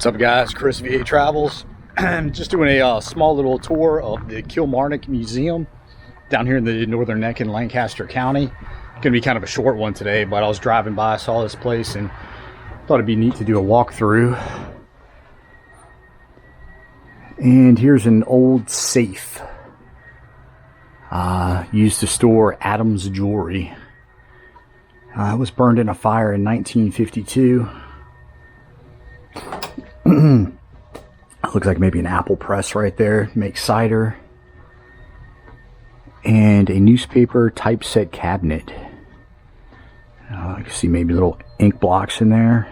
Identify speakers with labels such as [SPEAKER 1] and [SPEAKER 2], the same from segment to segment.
[SPEAKER 1] What's up, guys? Chris VA Travels. I'm just doing a small little tour of the Kilmarnock Museum down here in the northern neck in Lancaster County. Gonna be kind of a short one today, but I was driving by, saw this place, and thought it'd be neat to do a walkthrough. And here's an old safe used to store Adams jewelry. It was burned in a fire in 1952. Looks like maybe an apple press right there. Makes cider. And a newspaper typeset cabinet. I can see maybe little ink blocks in there.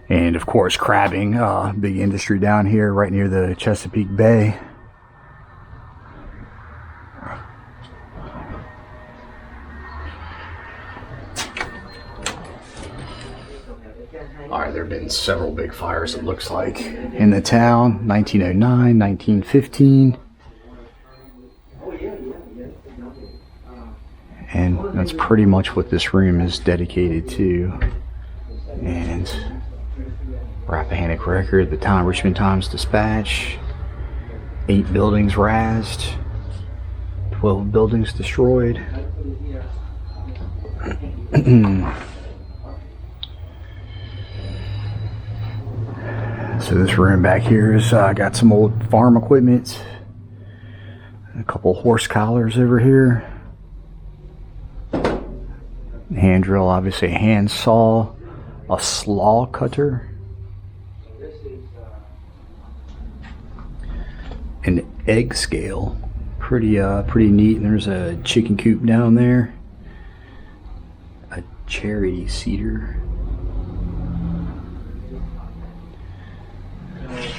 [SPEAKER 1] And of course crabbing, big industry down here right near the Chesapeake Bay. Alright, there have been several big fires, it looks like, in the town. 1909, 1915. And that's pretty much what this room is dedicated to. And Rappahannock Record, the Town Richmond Times Dispatch. 8 buildings razed. 12 buildings destroyed. So this room back here is got some old farm equipment, a couple horse collars over here, hand drill, obviously a hand saw, a slaw cutter, an egg scale, pretty neat. And there's a chicken coop down there, a cherry cedar.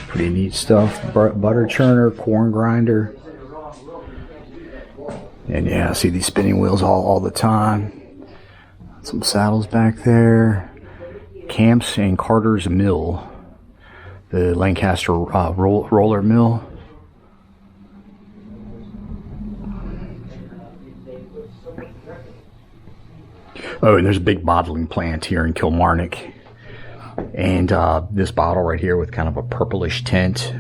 [SPEAKER 1] Pretty neat stuff. Butter churner, corn grinder. And yeah, I see these spinning wheels all the time. Some saddles back there. Camps and Carter's Mill. The Lancaster roller mill. Oh, and there's a big bottling plant here in Kilmarnock. And this bottle right here with kind of a purplish tint,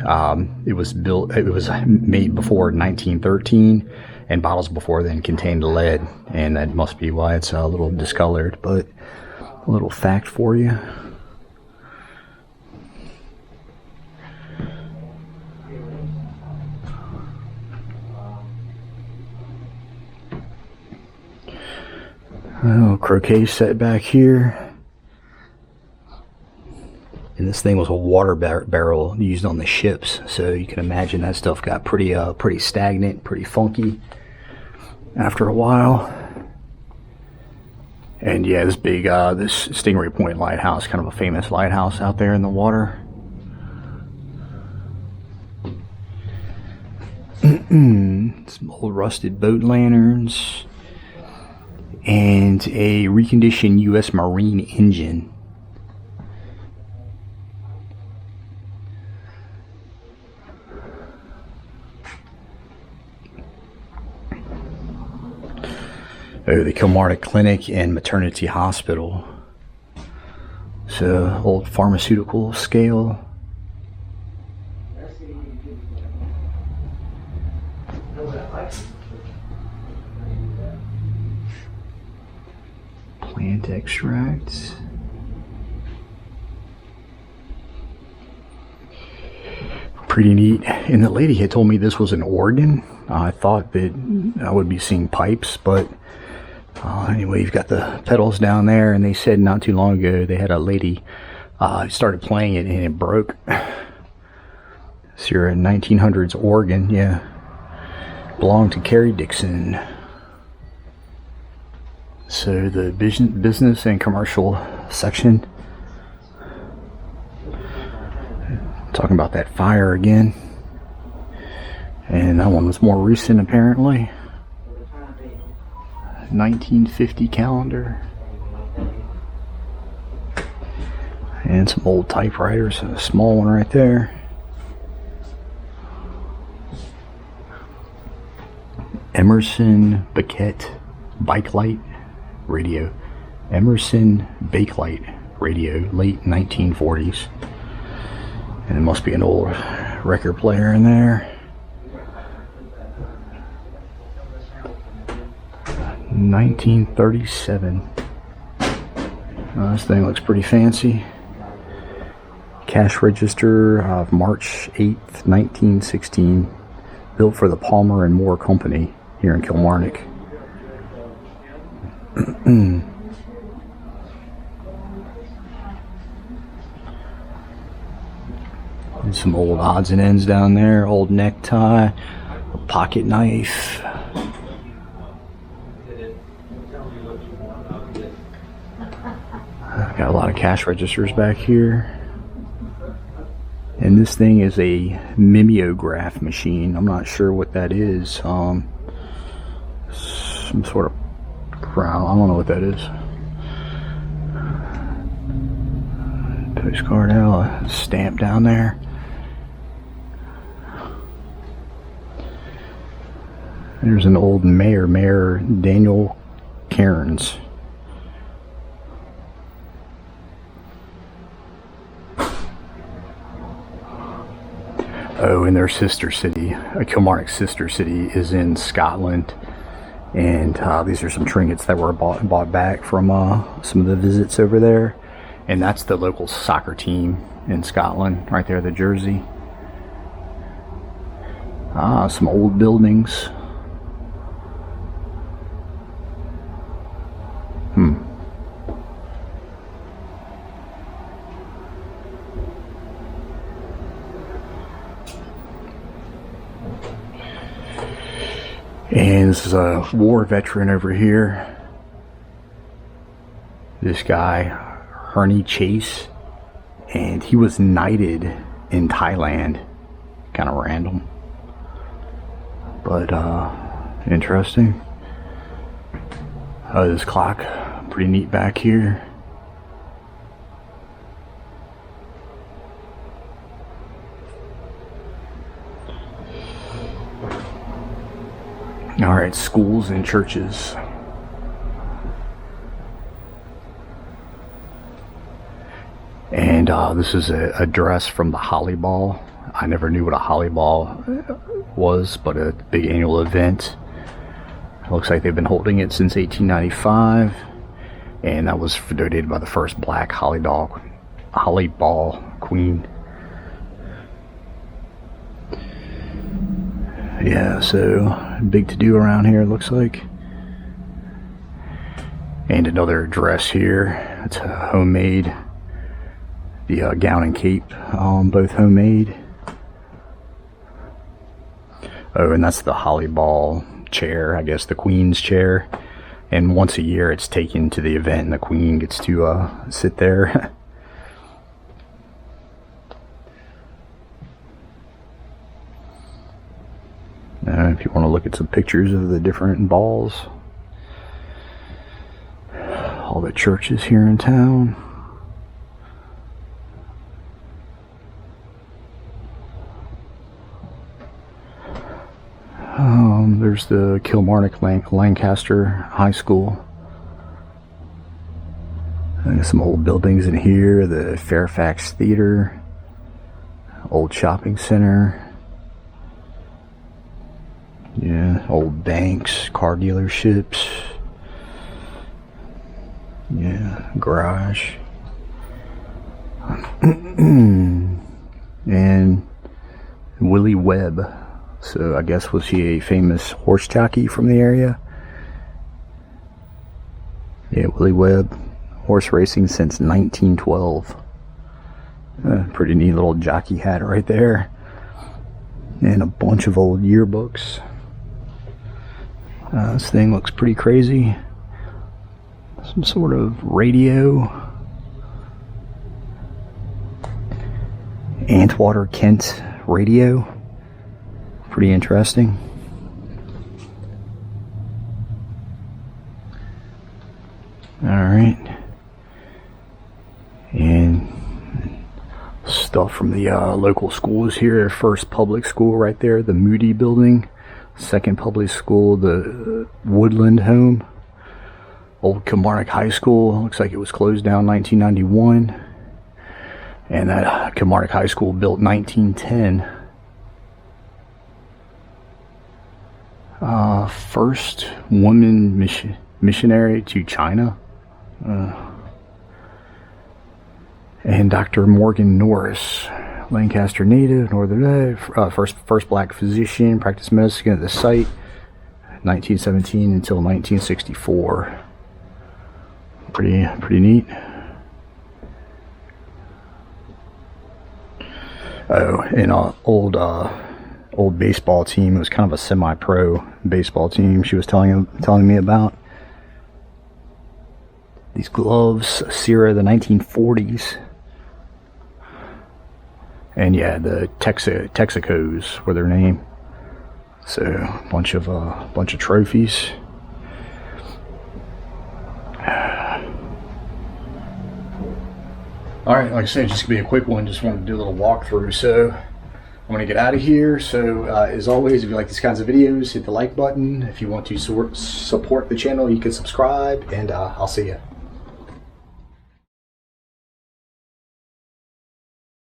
[SPEAKER 1] it was made before 1913, and bottles before then contained lead, and that must be why it's a little discolored. But a little fact for you. Oh, croquet set back here. And this thing was a water barrel used on the ships, so you can imagine that stuff got pretty stagnant, pretty funky after a while. And yeah, this big this Stingray Point lighthouse, kind of a famous lighthouse out there in the water. Some old rusted boat lanterns and a reconditioned U.S. Marine engine. Oh, the Kilmarnock Clinic and Maternity Hospital. So, old pharmaceutical scale. Plant extracts. Pretty neat. And the lady had told me this was an organ. I thought that I would be seeing pipes, but anyway, you've got the pedals down there, and they said not too long ago they had a lady started playing it and it broke. So you're a 1900s organ, yeah. Belonged to Carrie Dixon. So the business and commercial section. Talking about that fire again. And that one was more recent apparently. 1950 calendar. And some old typewriters, a small one right there. Emerson Baquette bike light radio. Emerson Bakelite radio, late 1940s. And it must be an old record player in there. 1937. This thing looks pretty fancy. Cash register of March 8th, 1916. Built for the Palmer and Moore Company here in Kilmarnock. And some old odds and ends down there. Old necktie, a pocket knife. Got a lot of cash registers back here. And this thing is a mimeograph machine. I'm not sure what that is. Some sort of brown. I don't know what that is. Postcard out, a stamp down there. There's an old Mayor Daniel Cairns. Oh, and their sister city, Kilmarnock's sister city, is in Scotland. And these are some trinkets that were bought back from some of the visits over there. And that's the local soccer team in Scotland, right there, the jersey. Some old buildings. And this is a war veteran over here. This guy, Herney Chase, and he was knighted in Thailand. Kind of random, but interesting. This clock, pretty neat back here. All right, schools and churches. And this is a dress from the Holly Ball. I never knew what a Holly Ball was, but a big annual event. It looks like they've been holding it since 1895, and that was donated by the first black Holly Ball queen. Yeah, so big to do around here, it looks like. And another dress here. It's homemade. The gown and cape, both homemade. Oh, and that's the Holly Ball chair, I guess the Queen's chair. And once a year it's taken to the event and the Queen gets to sit there. If you want to look at some pictures of the different balls. All the churches here in town. There's the Kilmarnock Lancaster High School. And some old buildings in here. The Fairfax Theater. Old shopping center. Yeah, old banks, car dealerships. Yeah, garage. And Willie Webb. So I guess, was he a famous horse jockey from the area? Yeah, Willie Webb. Horse racing since 1912. Pretty neat little jockey hat right there. And a bunch of old yearbooks. This thing looks pretty crazy. Some sort of radio. Antwater Kent radio. Pretty interesting. Alright. And stuff from the local schools here. First public school right there, the Moody building. Second public school, the Woodland Home. Old Kilmarnock High School. Looks like it was closed down in 1991. And that Kilmarnock High School, built 1910. First woman missionary to China. And Dr. Morgan Norris, Lancaster native, Northern first black physician, practiced medicine at the site, 1917 until 1964. Pretty neat. Oh, and old baseball team. It was kind of a semi-pro baseball team she was telling me about. These gloves, Sierra, the 1940s. And yeah, the Texacos were their name. So a bunch of trophies. Alright, like I said, just gonna be a quick one. Just wanted to do a little walkthrough. So I'm gonna get out of here. So as always, if you like these kinds of videos, hit the like button. If you want to support the channel, you can subscribe, and I'll see you.